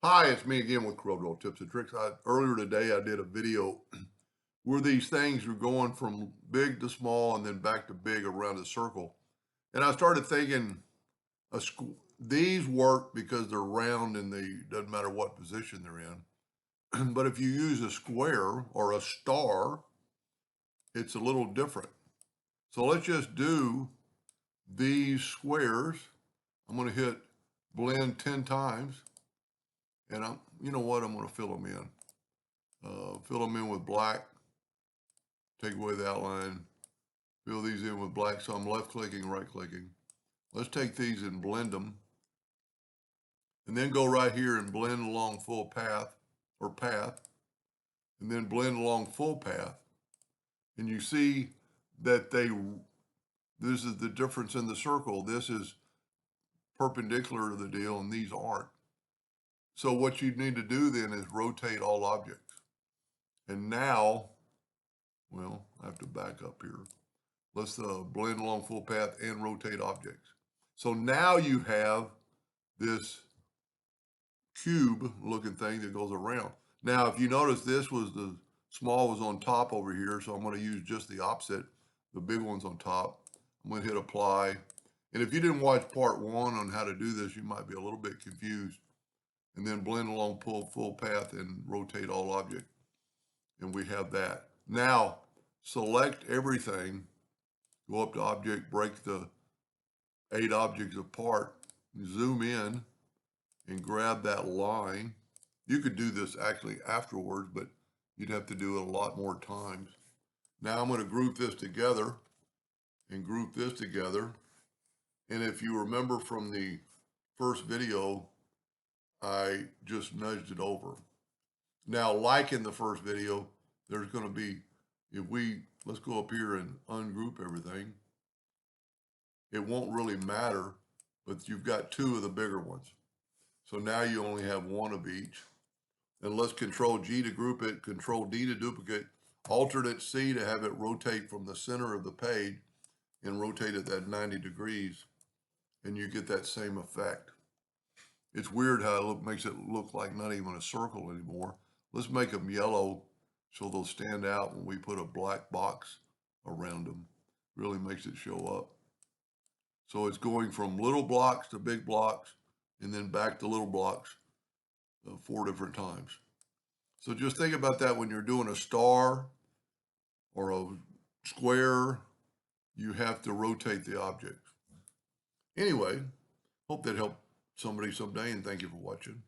Hi, it's me again with Corel Tips and Tricks. Earlier today, I did a video where these things are going from big to small and then back to big around a circle. And I started thinking, these work because they're round and they doesn't matter what position they're in. But if you use a square or a star, it's a little different. So let's just do these squares. I'm going to hit blend 10 times. And you know what? I'm going to fill them in. Fill them in with black, take away the outline, fill these in with black. So I'm left clicking, right clicking. Let's take these and blend them and then go right here and blend along full path or path and then blend along full path. And you see that this is the difference in the circle. This is perpendicular to the deal and these aren't. So what you need to do then is rotate all objects. And now, well, I have to back up here. Let's blend along full path and rotate objects. So now you have this cube looking thing that goes around. Now, if you notice, this was the small was on top over here, so I'm going to use just the opposite. The big one's on top. I'm going to hit apply. And if you didn't watch part one on how to do this, you might be a little bit confused. And then blend along full path and rotate all object. And we have that. Now, select everything. Go up to object, break the 8 objects apart, zoom in and grab that line. You could do this actually afterwards, but you'd have to do it a lot more times. Now I'm going to group this together and group this together. And if you remember from the first video, I just nudged it over. Now, like in the first video, there's going to be, let's go up here and ungroup everything. It won't really matter, but you've got 2 of the bigger ones. So now you only have 1 of each. And let's Control G to group it, Control D to duplicate, Alternate C to have it rotate from the center of the page and rotate it at 90 degrees. And you get that same effect. It's weird how it makes it look like not even a circle anymore. Let's make them yellow so they'll stand out when we put a black box around them. Really makes it show up. So it's going from little blocks to big blocks and then back to little blocks 4 different times. So just think about that when you're doing a star or a square, you have to rotate the object. Anyway, hope that helped somebody someday and thank you for watching.